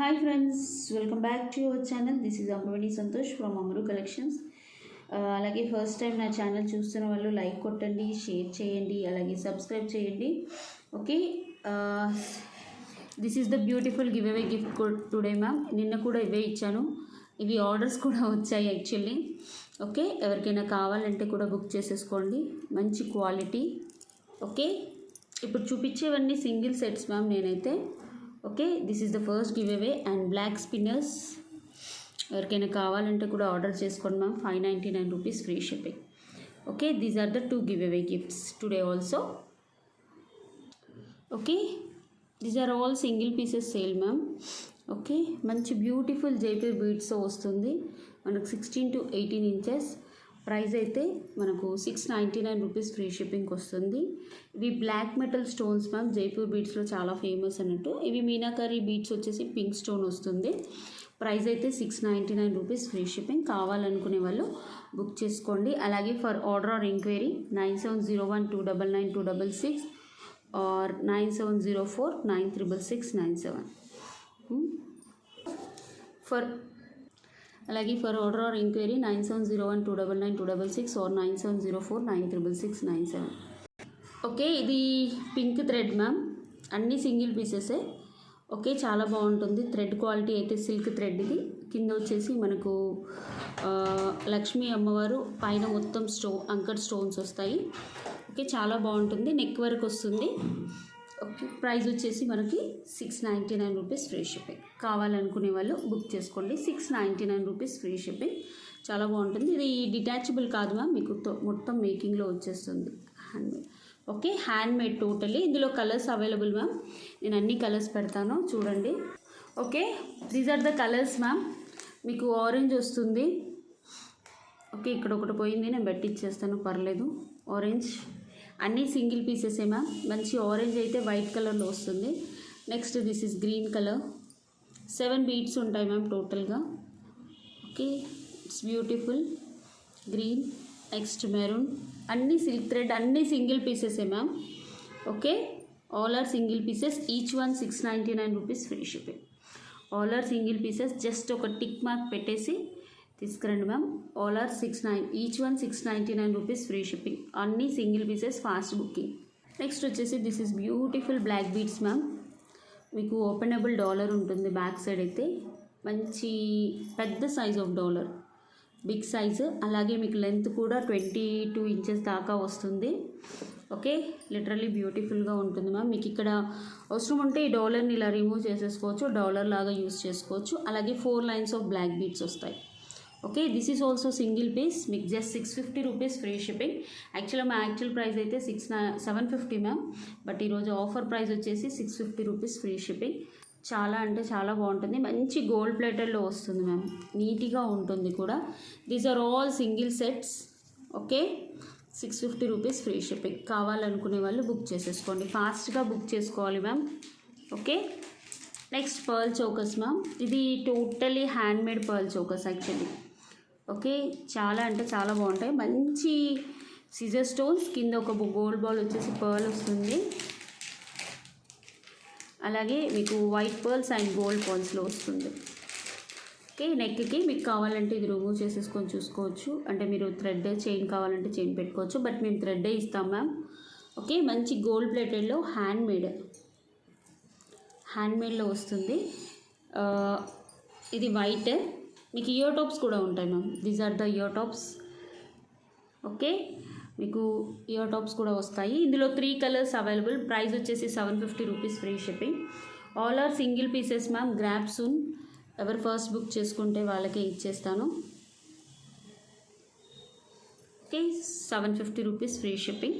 Hi friends, welcome back to your channel. This is Amravani Santosh from Amaru Collections. అలాగే first time నా channel చూస్తున్న వాళ్ళు like కొట్టండి, share చేయండి, అలాగే సబ్స్క్రైబ్ చేయండి. Okay, this is the beautiful give away gift code today ma'am. నిన్న కూడా ఇవే ఇచ్చాను, ఇవి ఆర్డర్స్ కూడా వచ్చాయి యాక్చువల్లీ. ఓకే, ఎవరికైనా కావాలంటే కూడా బుక్ చేసేసుకోండి, మంచి క్వాలిటీ. ఓకే, ఇప్పుడు చూపించేవన్నీ సింగిల్ సెట్స్ మ్యామ్ నేనైతే. Okay, this is the first giveaway and black spinners. ఎవరికైనా కావాలంటే కూడా ఆర్డర్ చేసుకోండి ma'am. 599 rupees free shipping. Okay, these are the 2 giveaway gifts today also. Okay, these are all single pieces sale ma'am. Okay, మంచి beautiful Jaipur బీడ్స్తో వస్తుంది మనకు 16 to 18 inches. Price అయితే మనకు 699 రూపీస్ ఫ్రీ షిప్పింగ్కి వస్తుంది. ఇవి black metal stones ma'am, Jaipur బీడ్స్లో చాలా ఫేమస్ అన్నట్టు. ఇవి మీనాకరీ బీడ్స్ వచ్చేసి పింక్ స్టోన్ వస్తుంది. ప్రైస్ అయితే 699 రూపీస్ ఫ్రీ షిప్పింగ్. కావాలనుకునే వాళ్ళు బుక్ చేసుకోండి. అలాగే for order or enquiry 9701299266 or 9704966697. అలాగే for order or enquiry 9701299266 or 9704966697. Okay, ఇది పింక్ థ్రెడ్ మ్యామ్, అన్నీ సింగిల్ పీసెసే. ఓకే, చాలా బాగుంటుంది. థ్రెడ్ క్వాలిటీ అయితే సిల్క్ థ్రెడ్. ఇది కింద వచ్చేసి మనకు లక్ష్మీ అమ్మవారు, పైన మొత్తం అంకర్ స్టోన్స్ వస్తాయి. ఓకే, చాలా బాగుంటుంది. నెక్ వరకు వస్తుంది. ఓకే, ప్రైస్ వచ్చేసి మనకి 699 రూపీస్ ఫ్రీ షిప్పింగ్. కావాలనుకునే వాళ్ళు బుక్ చేసుకోండి. 699 రూపీస్ ఫ్రీ షిప్పింగ్. చాలా బాగుంటుంది. ఇది డిటాచబుల్ కాదు మ్యామ్, మీకు మొత్తం మేకింగ్లో వచ్చేస్తుంది. హ్యాండ్మేడ్. Okay, handmade totally. ఇందులో కలర్స్ అవైలబుల్ మ్యామ్. నేను అన్ని కలర్స్ పెడతాను చూడండి. Okay, these are the colours ma'am. మీకు ఆరెంజ్ వస్తుంది. ఓకే, ఇక్కడ ఒకటి పోయింది, నేను పెట్టిచ్చేస్తాను, పర్లేదు. ఆరెంజ్ అన్నీ సింగిల్ పీసెసే మ్యామ్. మంచి ఆరెంజ్ అయితే వైట్ కలర్లో వస్తుంది. Next this is green colour. 7 beads ఉంటాయి మ్యామ్ టోటల్గా. Okay, it's beautiful green. Next maroon. అన్నీ సిల్క్ థ్రెడ్, అన్నీ సింగిల్ పీసెసే ma'am. Okay, all are single pieces. Each one 699 rupees free shipping. All are single pieces. Just ఒక tick mark పెట్టేసి తీసుకురండి ma'am. All are 69, each one 699 rupees free shipping. అన్నీ single pieces, fast booking. Next వచ్చేసి this is beautiful black beads ma'am. మీకు openable dollar ఉంటుంది back side అయితే. మంచి పెద్ద size of dollar, big size. అలాగే మీకు లెంత్ కూడా 22 ఇంచెస్ దాకా వస్తుంది. ఓకే, లిటరల్లీ బ్యూటిఫుల్గా ఉంటుంది మ్యామ్. మీకు ఇక్కడ అవసరం ఉంటే ఈ డాలర్ని ఇలా రిమూవ్ చేసేసుకోవచ్చు, డాలర్ లాగా యూస్ చేసుకోవచ్చు. అలాగే 4 లైన్స్ ఆఫ్ బ్లాక్ బీడ్స్ వస్తాయి. Okay, this is also single piece. మీకు జస్ట్ 650 రూపీస్ ఫ్రీ షిప్పింగ్. యాక్చువల్గా మా యాక్చువల్ ప్రైస్ అయితే 750 మ్యామ్, బట్ ఈరోజు ఆఫర్ ప్రైస్ వచ్చేసి 650 రూపీస్ ఫ్రీ షిప్పింగ్. చాలా అంటే చాలా బాగుంటుంది. మంచి గోల్డ్ ప్లేటెడ్లో వస్తుంది మ్యామ్, నీట్గా ఉంటుంది కూడా. These are all single sets. Okay, 650 rupees free shipping. కావాలనుకునే వాళ్ళు బుక్ చేసేసుకోండి, ఫాస్ట్గా బుక్ చేసుకోవాలి ma'am. Okay, next pearl chokers ma'am. ఇది totally handmade pearl chokers actually. Okay, చాలా అంటే చాలా బాగుంటాయి. మంచి సిజర్ స్టోన్స్, కింద ఒక గోల్డ్ బాల్ వచ్చేసి పర్ల్ వస్తుంది. అలాగే మీకు వైట్ పర్ల్స్ అండ్ గోల్డ్ పర్ల్స్లో వస్తుంది. ఓకే, నెక్కి మీకు కావాలంటే ఇది రిమూవ్ చేసేసుకొని చూసుకోవచ్చు. అంటే మీరు థ్రెడ్ చైన్ కావాలంటే చైన్ పెట్టుకోవచ్చు, బట్ మేము థ్రెడ్డే ఇస్తాం మ్యామ్. ఓకే, మంచి గోల్డ్ ప్లేటెడ్లో హ్యాండ్మేడ్లో వస్తుంది. ఇది వైట్. మీకు ఇయర్ టాప్స్ కూడా ఉంటాయి ma'am. These are the ear tops. Okay, మీకు ఇయర్ టాప్స్ కూడా వస్తాయి. ఇందులో 3 కలర్స్ అవైలబుల్. ప్రైస్ వచ్చేసి 750 rupees free shipping. All are single pieces ma'am. Grab soon. ఎవరు ఫస్ట్ బుక్ చేసుకుంటే వాళ్ళకే ఇచ్చేస్తాను. Okay, 750 rupees free shipping.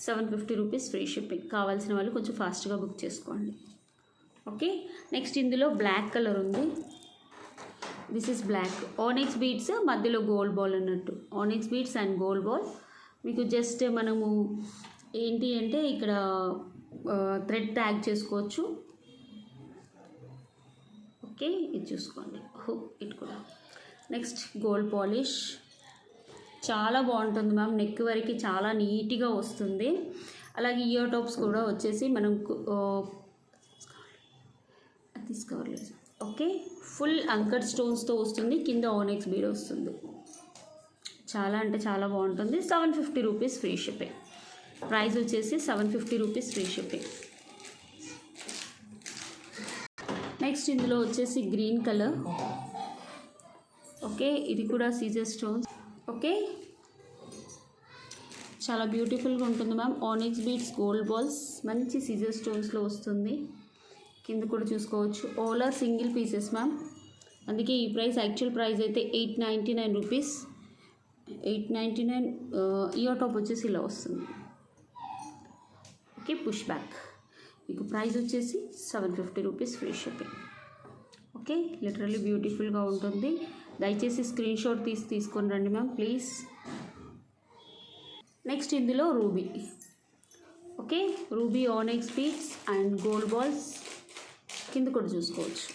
750 rupees free shipping. కావాల్సిన వాళ్ళు కొంచెం ఫాస్ట్గా బుక్ చేసుకోండి. ఓకే, నెక్స్ట్ ఇందులో బ్లాక్ కలర్ ఉంది. This is black. Onyx beads, మధ్యలో గోల్డ్ బాల్ అన్నట్టు. Onyx beads and gold ball. మీకు జస్ట్ మనము ఏంటి అంటే ఇక్కడ థ్రెడ్ ట్యాగ్ చేసుకోవచ్చు. ఓకే, ఇది చూసుకోండి. ఇటు కూడా. Next gold polish. చాలా బాగుంటుంది మ్యామ్. నెక్ వరకు చాలా నీట్గా వస్తుంది. అలాగే ఇయర్ టాప్స్ కూడా వచ్చేసి మనం తీసుకోవాలి. ఓకే, ఫుల్ అంకర్ స్టోన్స్తో వస్తుంది, కింద ఓనెక్స్ బీడ్ వస్తుంది. చాలా అంటే చాలా బాగుంటుంది. 750 రూపీస్ ఫ్రీ షిప్పింగ్. ప్రైస్ వచ్చేసి 750 రూపీస్ ఫ్రీ షిప్పింగ్. నెక్స్ట్ ఇందులో వచ్చేసి గ్రీన్ కలర్. ఓకే, ఇది కూడా సీజర్ స్టోన్స్. ఓకే, చాలా బ్యూటిఫుల్గా ఉంటుంది ma'am. Onyx beads, gold balls, మంచి సీజర్ స్టోన్స్లో వస్తుంది. కింద కూడా చూసుకోవచ్చు. ఓలా సింగిల్ పీసెస్ మ్యామ్, అందుకే ఈ ప్రైస్. యాక్చువల్ ప్రైస్ అయితే 899 రూపీస్. 899. ఇయర్ టాప్ వచ్చేసి ఇలా వస్తుంది. Okay, push back. మీకు ప్రైస్ వచ్చేసి 750 rupees free shipping. Okay, literally బ్యూటిఫుల్గా ఉంటుంది. దయచేసి స్క్రీన్ షాట్ తీసుకొని రండి మ్యామ్ ప్లీజ్. నెక్స్ట్ ఇందులో ruby. Okay, ruby onyx beads and gold balls. కింద కూడా చూసుకోవచ్చు.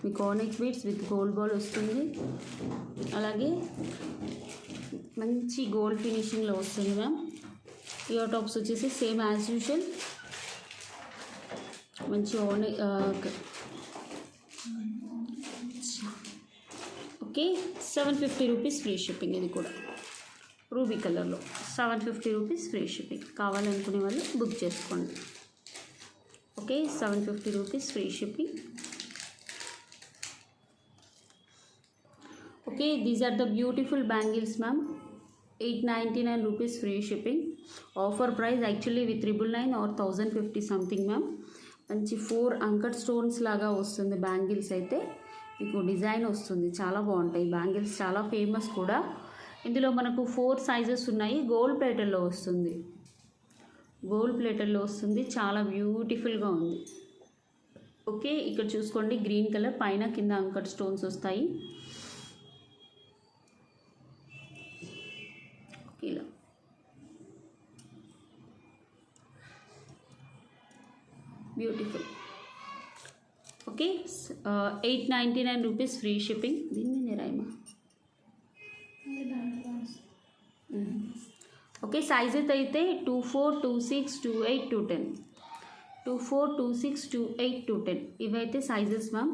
మీకు onyx beads with gold ball వస్తుంది. అలాగే మంచి గోల్డ్ ఫినిషింగ్లో వస్తుంది మ్యామ్. ఇయర్ టాప్స్ వచ్చేసి సేమ్ యాజ్ యూజువల్. మంచి ఓకే, 750 రూపీస్ ఫ్రీ షిప్పింగ్. ఇది కూడా రూబీ కలర్లో 750 రూపీస్ ఫ్రీ షిప్పింగ్. కావాలనుకునే వాళ్ళు బుక్ చేసుకోండి. Okay, 750 rupees free shipping. Okay, these are the beautiful bangles ma'am. 899 rupees free shipping. Offer price actually with 999 or 1050 something ma'am. మంచి 4 uncut stones లాగా వస్తుంది bangles అయితే. మీకు డిజైన్ వస్తుంది, చాలా బాగుంటాయి బ్యాంగిల్స్, చాలా ఫేమస్ కూడా. ఇందులో మనకు 4 సైజెస్ ఉన్నాయి. గోల్డ్ ప్లేటర్లో వస్తుంది, గోల్డ్ ప్లేటర్లో వస్తుంది. చాలా బ్యూటిఫుల్గా ఉంది. ఓకే, ఇక్కడ చూసుకోండి, గ్రీన్ కలర్ పైన కింద అంకట్ స్టోన్స్ వస్తాయి. ఇలా beautiful. Okay, 899 rupees free shipping. దీన్ని రాయమా. ఓకే, సైజెస్ అయితే 24, 26, 28, 210. 24, 26, 28, 210 ఇవైతే సైజెస్ మ్యామ్.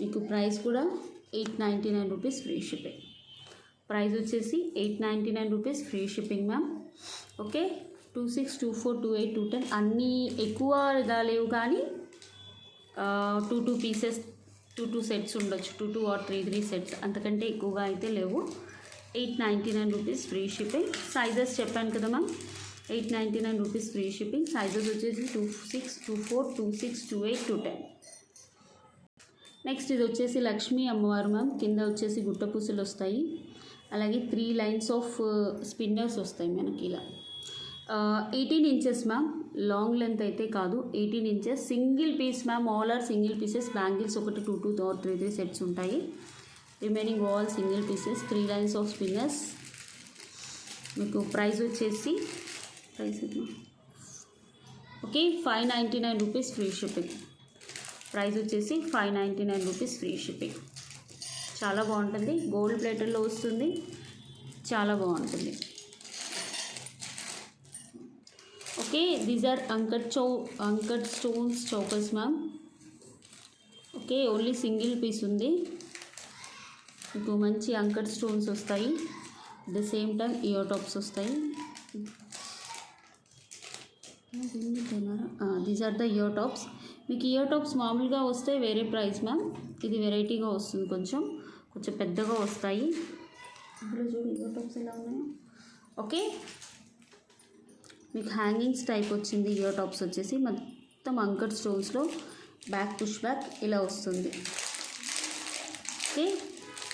మీకు ప్రైస్ కూడా 899 రూపీస్ ఫ్రీ షిప్పింగ్. ప్రైస్ వచ్చేసి 899 rupees free shipping ma'am. Okay, 26, 24, 28, 210 అన్నీ ఎక్కువ ఇదా లేవు కానీ 2 పీసెస్ 2 సెట్స్ ఉండొచ్చు. 2 ఆర్ 3 సెట్స్, అంతకంటే ఎక్కువగా అయితే లేవు. 899 రూపీస్ ఫ్రీ షిప్పింగ్. సైజెస్ చెప్పాను కదా ma'am, 899 rupees free shipping. Sizes వచ్చేసి 26, 24, 26, 28, 210. నెక్స్ట్ ఇది వచ్చేసి లక్ష్మీ అమ్మవారు మ్యామ్. కింద వచ్చేసి గుట్టపూసలు వస్తాయి. అలాగే 3 లైన్స్ ఆఫ్ స్పిన్నర్స్ వస్తాయి మనకి ఇలా. 18 ఇంచెస్ మ్యామ్. లాంగ్ లెంత్ అయితే కాదు, 18 inches. Single piece ma'am. All are single pieces. Bangles ఒకటి 2 ఆర్ 3 సెట్స్ ఉంటాయి. Remaining all single pieces. 3 lines of spinners. మీకు ప్రైస్ వచ్చేసి okay 599 rupees free shipping. Price వచ్చేసి 599 రూపీస్ ఫ్రీ షిప్పింగ్. చాలా బాగుంటుంది. Gold ప్లేటర్లో వస్తుంది, చాలా బాగుంటుంది. Okay, these are uncut stones chokers ma'am. Okay, only single piece ఉంది. మీకు మంచి అంకట్ స్టోన్స్ వస్తాయి. At the same time ear tops వస్తాయి. These are the ear tops. మీకు ఇయర్ టాప్స్ మామూలుగా వస్తే వేరే ప్రైస్ మ్యామ్. ఇది వెరైటీగా వస్తుంది, కొంచెం పెద్దగా వస్తాయి. ఇందులో చూడు ఇయర్ టాప్స్ ఎలా ఉన్నాయో. ఓకే, మీకు హ్యాంగింగ్స్ టైప్ వచ్చింది. ఇయర్ టాప్స్ వచ్చేసి మొత్తం అంకట్ స్టోన్స్లో బ్యాక్ పుష్ బ్యాక్ ఇలా వస్తుంది. ఓకే,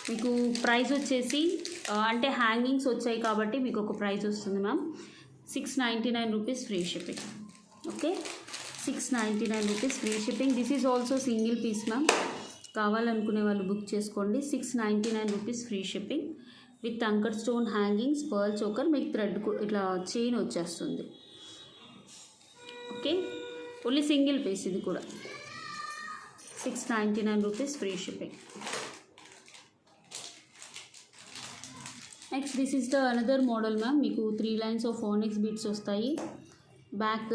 మీకు ప్రైస్ వచ్చేసి అంటే హ్యాంగింగ్స్ వచ్చాయి కాబట్టి మీకు ఒక ప్రైస్ వస్తుంది ma'am. 699 rupees free shipping. Okay, 699 rupees free shipping. This is also single piece ma'am. కావాలనుకునే వాళ్ళు బుక్ చేసుకోండి. 699 rupees free shipping with anchor stone hangings, pearl choker. మీకు థ్రెడ్ ఇట్లా చైన్ వచ్చేస్తుంది. Okay, only single piece. ఇది కూడా 699 rupees free shipping. Next this is the another model ma'am. మీకు 3 lines of onyx beads వస్తాయి. బ్యాక్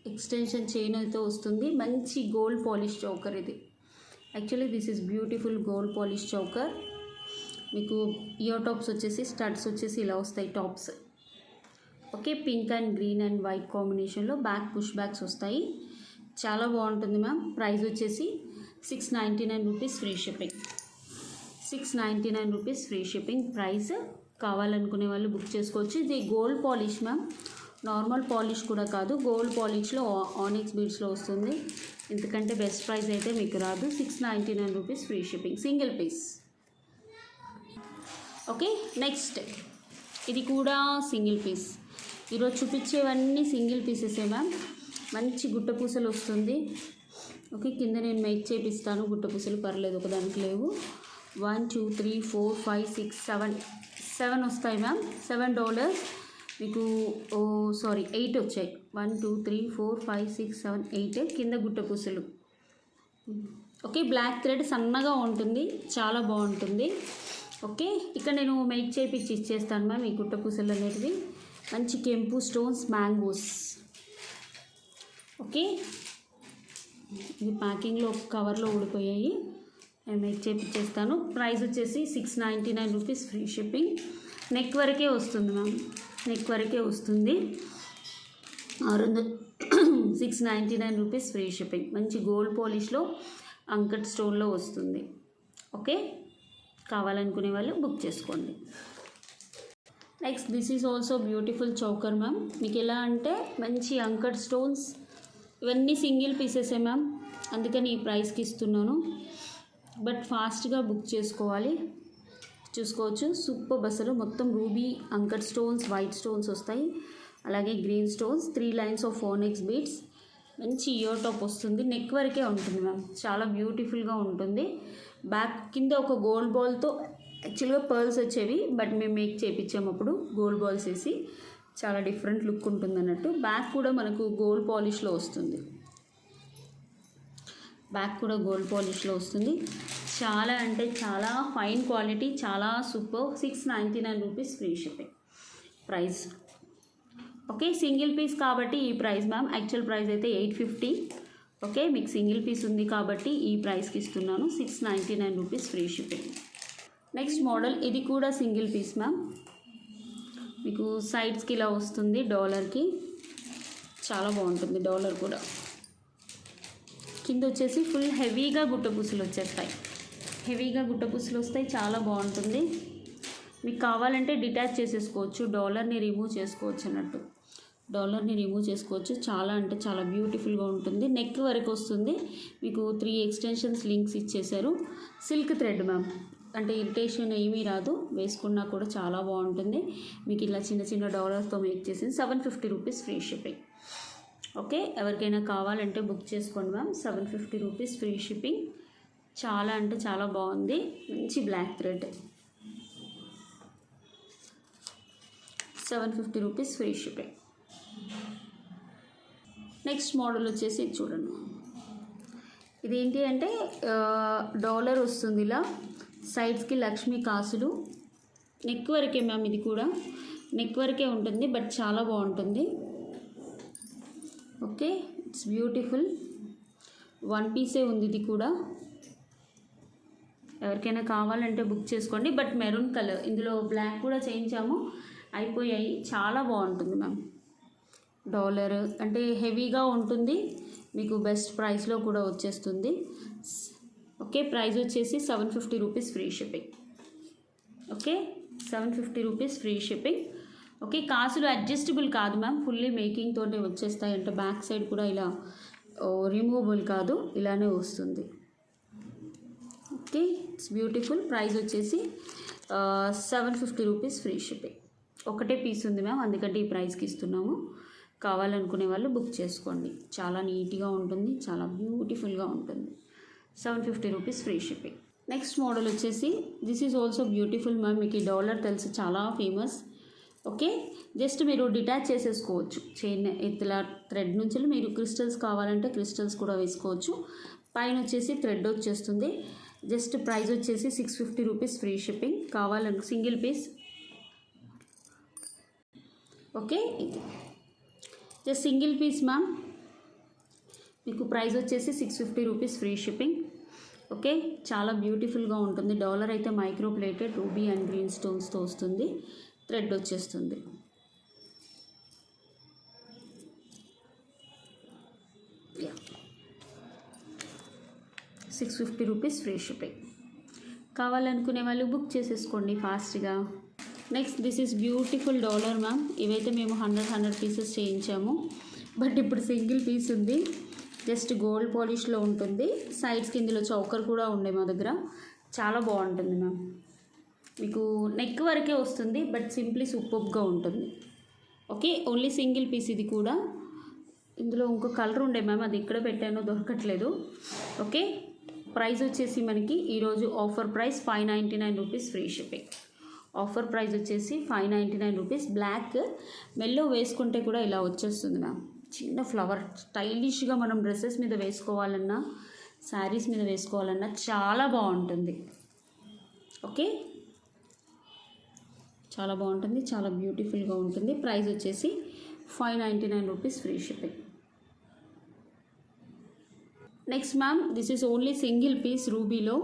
ఎక్స్టెన్షన్ చైన్ అయితే వస్తుంది. మంచి గోల్డ్ పాలిష్ చౌకర్ ఇది. Actually this is beautiful gold polish choker. మీకు ear tops వచ్చేసి స్టడ్స్ వచ్చేసి ఇలా వస్తాయి tops. Okay, pink and green and white కాంబినేషన్లో బ్యాక్ పుష్ బ్యాక్స్ వస్తాయి. చాలా బాగుంటుంది మ్యామ్. ప్రైస్ వచ్చేసి 699 rupees free shipping. 699 rupees free shipping price. కావాలనుకునే వాళ్ళు బుక్ చేసుకోవచ్చు. ఇది gold polish ma'am, normal polish కూడా కాదు, గోల్డ్ పాలిష్లో ఆనిక్స్ బీడ్స్లో వస్తుంది. ఎందుకంటే బెస్ట్ ప్రైస్ అయితే మీకు రాదు. 699 rupees free shipping, single piece. Okay, next ఇది కూడా సింగిల్ పీస్. ఈరోజు చూపించేవన్నీ సింగిల్ పీసెసే మ్యామ్. మంచి గుట్ట పూసలు వస్తుంది. ఓకే, కింద నేను మేక్ చేపిస్తాను. గుట్ట పూసలు పర్లేదు, ఒకదానికి లేవు. 1 2 3 4 5 6 7 వస్తాయి మ్యామ్. $7 మీకు. సారీ 8 వచ్చాయి. 1 2 3 4 5 6 7 8 కింద గుట్ట పూసలు. ఓకే, బ్లాక్ థ్రెడ్ సన్నగా ఉంటుంది, చాలా బాగుంటుంది. ఓకే, ఇక్కడ నేను మేక్ చేపించి ఇచ్చేస్తాను మ్యామ్. ఈ గుట్ట పూసలు అనేటివి మంచి కెంపు స్టోన్స్, మ్యాంగోస్. ఓకే, ఇది ప్యాకింగ్లో కవర్లో ఊడిపోయాయి. నేను మేక్ చేపించేస్తాను. ప్రైస్ వచ్చేసి 699 రూపీస్ ఫ్రీ షిప్పింగ్. నెక్ వరకే వస్తుంది మ్యామ్, నెక్ వరకే వస్తుంది. 699 రూపీస్ ఫ్రీ షిప్పింగ్. మంచి గోల్డ్ పాలిష్లో అంకట్ స్టోన్లో వస్తుంది. ఓకే, కావాలనుకునే వాళ్ళు బుక్ చేసుకోండి. Next this is also beautiful choker ma'am. మీకు ఎలా అంటే మంచి అంకట్ స్టోన్స్, ఇవన్నీ సింగిల్ పీసెసే మ్యామ్, అందుకని ఈ ప్రైస్కి ఇస్తున్నాను. బట్ ఫాస్ట్గా బుక్ చేసుకోవాలి. చూసుకోవచ్చు, సూపర్ బస్సులు మొత్తం ruby uncut stones, white stones వస్తాయి, అలాగే గ్రీన్ స్టోన్స్, 3 లైన్స్ ఆఫ్ ఫోనెక్స్ బీడ్స్. మంచి ఇయర్ టాప్ వస్తుంది. నెక్ వరకే ఉంటుంది మ్యామ్, చాలా బ్యూటిఫుల్గా ఉంటుంది. బ్యాక్ కింద ఒక గోల్డ్ బాల్తో, యాక్చువల్గా పర్ల్స్ వచ్చేవి బట్ మేము మేక్ చేయించాము అప్పుడు గోల్డ్ బాల్స్ వేసి. చాలా డిఫరెంట్ లుక్ ఉంటుంది అన్నట్టు. బ్యాక్ కూడా మనకు గోల్డ్ పాలిష్లో వస్తుంది. బ్యాక్ కూడా గోల్డ్ పాలిష్లో వస్తుంది. చాలా అంటే చాలా ఫైన్ క్వాలిటీ, చాలా super. 699 rupees free shipping price. Okay, single piece కాబట్టి ఈ ప్రైస్ మ్యామ్. యాక్చువల్ ప్రైస్ అయితే 850. ఓకే, మీకు సింగిల్ పీస్ ఉంది కాబట్టి ఈ ప్రైస్కి ఇస్తున్నాను. 699 rupees free shipping. Next model, ఇది కూడా సింగిల్ పీస్ మ్యామ్. మీకు సైడ్స్కి ఇలా వస్తుంది డాలర్కి, చాలా బాగుంటుంది. డాలర్ కూడా కింద వచ్చేసి ఫుల్ హెవీగా గుట్టపూసలు వచ్చేస్తాయి. హెవీగా గుట్టపూసలు వస్తాయి, చాలా బాగుంటుంది. మీకు కావాలంటే డిటాచ్ చేసేసుకోవచ్చు, డాలర్ని రిమూవ్ చేసుకోవచ్చు అన్నట్టు. డాలర్ని రిమూవ్ చేసుకోవచ్చు. చాలా అంటే చాలా బ్యూటిఫుల్గా ఉంటుంది. నెక్ వరకు వస్తుంది. మీకు 3 ఎక్స్టెన్షన్స్ లింక్స్ ఇచ్చేసారు. సిల్క్ థ్రెడ్ మ్యామ్, అంటే ఇరిటేషన్ ఏమీ రాదు, వేసుకున్నా కూడా చాలా బాగుంటుంది. మీకు ఇలా చిన్న చిన్న డాలర్స్తో మేక్ చేసింది. 750 రూపీస్ ఫ్రీ షిప్పింగ్. ఓకే, ఎవరికైనా కావాలంటే బుక్ చేసుకోండి మ్యామ్. 750 rupees free shipping. చాలా అంటే చాలా బాగుంది. మంచి black thread. 750 rupees free shipping. Next model వచ్చేసి ఇది చూడండి. ఇదేంటి అంటే డాలర్ వస్తుంది ఇలా, సైడ్స్కి లక్ష్మీ కాసులు. నెక్ వరకే మ్యామ్, ఇది కూడా నెక్ వరకే ఉంటుంది బట్ చాలా బాగుంటుంది. Okay, it's beautiful. 1 పీసే ఉంది ఇది కూడా. ఎవరికైనా కావాలంటే బుక్ చేసుకోండి. బట్ మెరూన్ కలర్, ఇందులో బ్లాక్ కూడా చేయించాము, అయిపోయాయి. చాలా బాగుంటుంది మ్యామ్. డాలర్ అంటే హెవీగా ఉంటుంది, మీకు బెస్ట్ ప్రైస్లో కూడా వచ్చేస్తుంది. ఓకే, ప్రైస్ వచ్చేసి 750 rupees free shipping. Okay, 750 rupees free shipping. Okay, కాసులు అడ్జస్టబుల్ కాదు మ్యామ్, ఫుల్లీ మేకింగ్ తోటే వచ్చేస్తాయి. అంటే బ్యాక్ సైడ్ కూడా ఇలా రిమూవబుల్ కాదు, ఇలానే వస్తుంది. Okay, it's beautiful. ప్రైస్ వచ్చేసి 750 రూపీస్ ఫ్రీ షిప్పింగ్. ఒకటే పీస్ ఉంది మ్యామ్, అందుకంటే ఈ ప్రైస్కి ఇస్తున్నాము. కావాలనుకునే వాళ్ళు బుక్ చేసుకోండి. చాలా నీట్గా ఉంటుంది, చాలా బ్యూటిఫుల్గా ఉంటుంది. 750 rupees free shipping. Next model వచ్చేసి this is also beautiful ma'am. మీకు ఈ డాలర్ తెలుసు, చాలా ఫేమస్. ఓకే, జస్ట్ మీరు డిటాచ్ చేసేసుకోవచ్చు. చైన్ ఇట్లా థ్రెడ్ నుంచి మీరు క్రిస్టల్స్ కావాలంటే క్రిస్టల్స్ కూడా వేసుకోవచ్చు. పైన వచ్చేసి థ్రెడ్ వచ్చేస్తుంది. జస్ట్ ప్రైస్ వచ్చేసి 650 రూపీస్ ఫ్రీ షిప్పింగ్. కావాలని సింగిల్ పీస్. ఓకే, ఇది జస్ట్ సింగిల్ పీస్ మ్యామ్. మీకు ప్రైస్ వచ్చేసి 650 రూపీస్ ఫ్రీ షిప్పింగ్. ఓకే, చాలా బ్యూటిఫుల్గా ఉంటుంది. డాలర్ అయితే micro plated ruby and green స్టోన్స్తో వస్తుంది. థ్రెడ్ వచ్చేస్తుంది. Yeah, 650 rupees free shipping. కావాలనుకునే వాళ్ళు బుక్ చేసేసుకోండి ఫాస్ట్గా. Next this is beautiful dollar ma'am. ఇవైతే మేము 100 పీసెస్ చేయించాము, బట్ ఇప్పుడు సింగిల్ పీస్ ఉంది. జస్ట్ గోల్డ్ పాలిష్లో ఉంటుంది. సైడ్స్కి ఇందులో చౌకర్ కూడా ఉండే మా దగ్గర. చాలా బాగుంటుంది మ్యామ్. మీకు నెక్ వరకే వస్తుంది, బట్ సింప్లీ సూపర్గా ఉంటుంది. ఓకే, ఓన్లీ సింగిల్ పీస్ ఇది కూడా. ఇందులో ఇంకో కలర్ ఉండే మ్యామ్, అది ఇక్కడ పెట్టానో దొరకట్లేదు. ఓకే, ప్రైస్ వచ్చేసి మనకి ఈరోజు offer price 599 rupees free shipping. Offer price వచ్చేసి 599 రూపీస్. బ్లాక్ మెల్లో వేసుకుంటే కూడా ఇలా వచ్చేస్తుంది మ్యామ్. చిన్న ఫ్లవర్ స్టైలిష్గా మనం డ్రెస్సెస్ మీద వేసుకోవాలన్నా, శారీస్ మీద వేసుకోవాలన్నా చాలా బాగుంటుంది. ఓకే, చాలా బాగుంటుంది, చాలా బ్యూటిఫుల్గా ఉంటుంది. ప్రైస్ వచ్చేసి 599 rupees free shipping. Next ma'am, this is only single piece రూబీలో.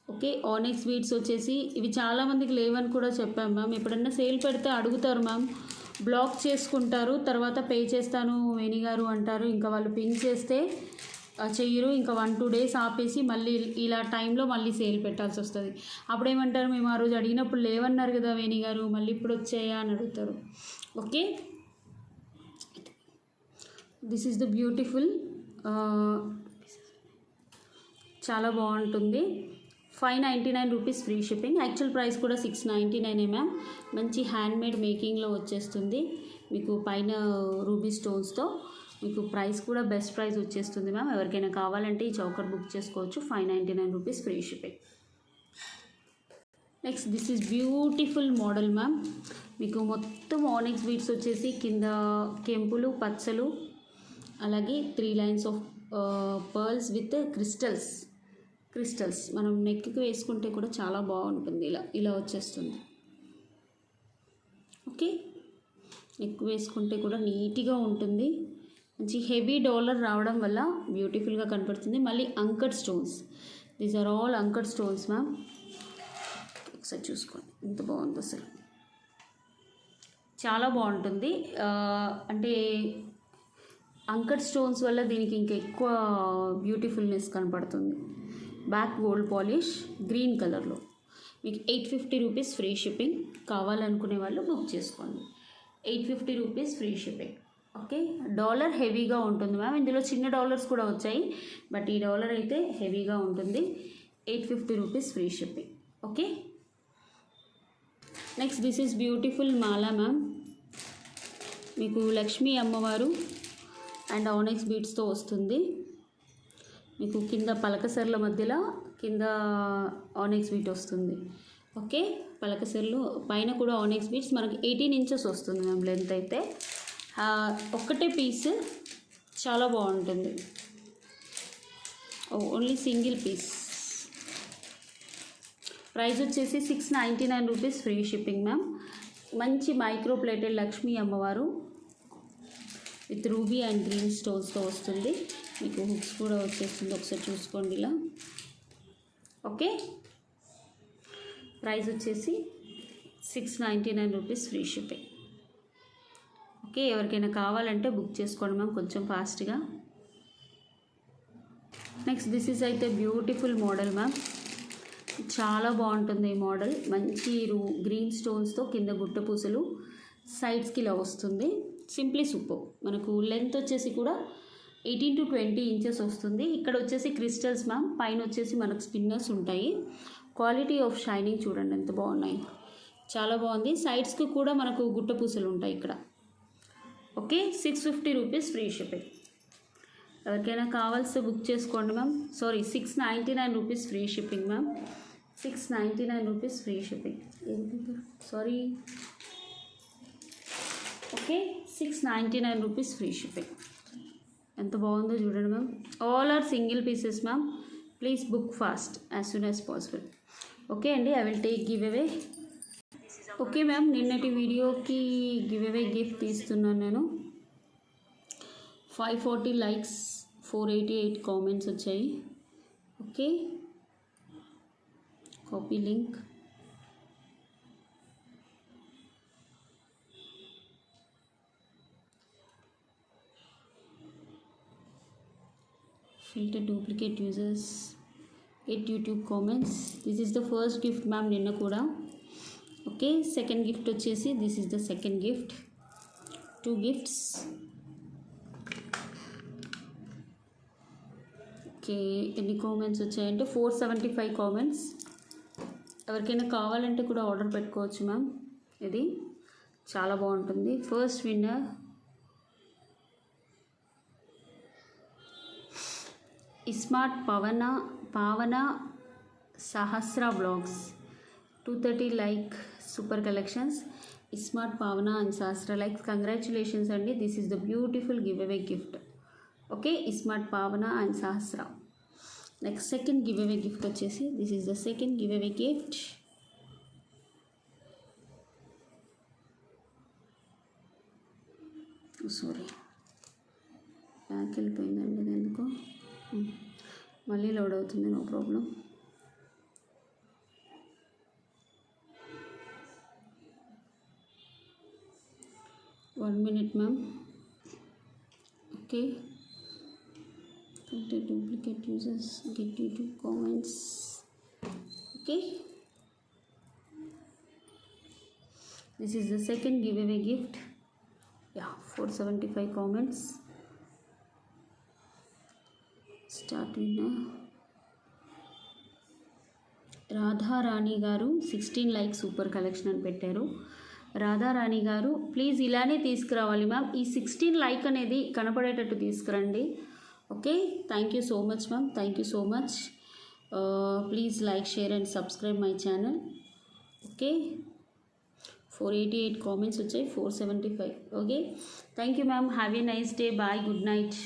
ఓకే, ఆనెక్స్ బీడ్స్ వచ్చేసి ఇవి చాలామందికి లేవని కూడా చెప్పాం మ్యామ్. ఎప్పుడన్నా సేల్ పెడితే అడుగుతారు మ్యామ్, బ్లాక్ చేసుకుంటారు, తర్వాత పే చేస్తాను వేణి గారు అంటారు. ఇంకా వాళ్ళు పింక్ చేస్తే చెయ్యరు. ఇంకా 1-2 డేస్ ఆపేసి మళ్ళీ ఇలా టైంలో మళ్ళీ సేల్ పెట్టాల్సి వస్తుంది. అప్పుడేమంటారు, మేము ఆ రోజు అడిగినప్పుడు లేవన్నారు కదా వేణి గారు, మళ్ళీ ఇప్పుడు వచ్చాయా అని అడుగుతారు. Okay, this is the beautiful. చాలా బాగుంటుంది. 599 rupees free shipping. Actual price కూడా 699 మ్యామ్. మంచి హ్యాండ్మేడ్ మేకింగ్లో వచ్చేస్తుంది మీకు, పైన రూబీ స్టోన్స్తో. మీకు ప్రైస్ కూడా బెస్ట్ ప్రైస్ వచ్చేస్తుంది మ్యామ్. ఎవరికైనా కావాలంటే ఈ చౌకర్ బుక్ చేసుకోవచ్చు. 599 rupees free shipping. Next this is beautiful model ma'am. మీకు మొత్తం ఆనెక్స్ బీడ్స్ వచ్చేసి కింద కెంపులు, పచ్చలు, అలాగే 3 lines of pearls with crystals మనం నెక్కి వేసుకుంటే కూడా చాలా బాగుంటుంది. ఇలా వచ్చేస్తుంది. ఓకే, నెక్ వేసుకుంటే కూడా నీట్గా ఉంటుంది. మంచి హెవీ డాలర్ రావడం వల్ల బ్యూటిఫుల్గా కనపడుతుంది. మళ్ళీ uncut stones, these are all uncut stones ma'am. ఒకసారి చూసుకోండి ఎంత బాగుందో అసలు, చాలా బాగుంటుంది. అంటే అంకడ్ స్టోన్స్ వల్ల దీనికి ఇంకా ఎక్కువ బ్యూటిఫుల్నెస్ కనపడుతుంది. బ్యాక్ గోల్డ్ పాలిష్ గ్రీన్ కలర్లో. మీకు 850 రూపీస్ ఫ్రీ షిప్పింగ్. కావాలనుకునే వాళ్ళు బుక్ చేసుకోండి. 850 rupees free shipping. Okay, dollar హెవీగా ఉంటుంది మ్యామ్. ఇందులో చిన్న డాలర్స్ కూడా వచ్చాయి, బట్ ఈ డాలర్ అయితే హెవీగా ఉంటుంది. 850 rupees free shipping. Okay, next this is beautiful Mala ma'am. మీకు లక్ష్మీ అమ్మవారు అండ్ ఆనెక్స్ బీడ్స్తో వస్తుంది. మీకు కింద పలకసెర్ల మధ్యలో కింద ఆనెక్స్ బీట్ వస్తుంది. ఓకే, పలకసెర్లు పైన కూడా ఆనెక్స్ బీట్స్. మనకి 18 ఇంచెస్ వస్తుంది మ్యామ్ లెంత్ అయితే. ఒక్కటే పీస్ చాలా బాగుంటుంది. Only single piece. ప్రైస్ వచ్చేసి 699 రూపీస్ ఫ్రీ షిప్పింగ్ మ్యామ్. మంచి మైక్రో ప్లేటెడ్ లక్ష్మీ అమ్మవారు విత్ రూబీ అండ్ గ్రీన్ స్టోన్స్తో వస్తుంది. మీకు హుక్స్ కూడా వచ్చేస్తుంది, ఒకసారి చూసుకోండి ఇలా. ఓకే, ప్రైస్ వచ్చేసి 699 రూపీస్ ఫ్రీ షిప్పింగ్. ఓకే, ఎవరికైనా కావాలంటే బుక్ చేసుకోండి మ్యామ్ కొంచెం ఫాస్ట్గా. నెక్స్ట్ దిస్ ఈజ్ అయితే బ్యూటిఫుల్ మోడల్ మ్యామ్. చాలా బాగుంటుంది ఈ మోడల్. మంచి గ్రీన్ స్టోన్స్తో కింద గుట్ట పూసలు, సైడ్స్కి ఇలా వస్తుంది. Simply super. మనకు లెంత్ వచ్చేసి కూడా 18 to 20 ఇంచెస్ వస్తుంది. ఇక్కడ వచ్చేసి క్రిస్టల్స్ మ్యామ్, పైన వచ్చేసి మనకు స్పిన్నర్స్ ఉంటాయి. క్వాలిటీ ఆఫ్ షైనింగ్ చూడండి ఎంత బాగున్నాయి, చాలా బాగుంది. సైడ్స్కి కూడా మనకు గుట్ట పూసలు ఉంటాయి ఇక్కడ. Okay, 650 rupees free shipping. ఎవరికైనా కావాల్సి బుక్ చేసుకోండి ma'am. Sorry, 699 rupees free shipping ma'am. 699 rupees free shipping. Sorry, okay, 699 rupees free shipping. ఎంత బాగుందో చూడండి ma'am. All are single pieces ma'am. Please book fast as soon as possible. Okay అండి, I will take give away. Okay ma'am, నిన్నటి వీడియోకి give away gift తీస్తున్నాను నేను. 540 likes 488 comments వచ్చాయి. Okay, copy link. filter duplicate users, get YouTube comments. This is the first gift ma'am నిన్న కూడా. Okay, second gift వచ్చేసి this is the second gift, 2 gifts. Okay, ఎన్ని comments వచ్చాయంటే 475 comments. ఎవరికైనా కావాలంటే కూడా ఆర్డర్ పెట్టుకోవచ్చు మ్యామ్, ఇది చాలా బాగుంటుంది. First winner smart Pavana Sahasra blogs, 230 like super collections. Smart Pavana and Sahasra likes, congratulations అండి. This is the beautiful give away gift. Okay, smart Pavana and Sahasra. Next second give away gift వచ్చేసి this is the second give away gift. Sorry, back వెళ్ళిపోయిందండి, ఇది ఎందుకో మళ్ళీ load అవుతుంది, no problem. One minute ma'am. Okay, duplicate users, get YouTube comments. Okay, this is the second give away gift. Yeah, 475 comments. Start winner Radharani గారు, 16 like super collection అని పెట్టారు. రాధారాణి గారు please ఇలానే తీసుకురావాలి మ్యామ్, ఈ 16 లైక్ అనేది కనపడేటట్టు తీసుకురండి. Okay, thank you so much ma'am, thank you so much. Please like, share and subscribe my channel. Okay, 488 comments వచ్చాయి, 475. Okay, thank you ma'am, have a nice day, bye, good night.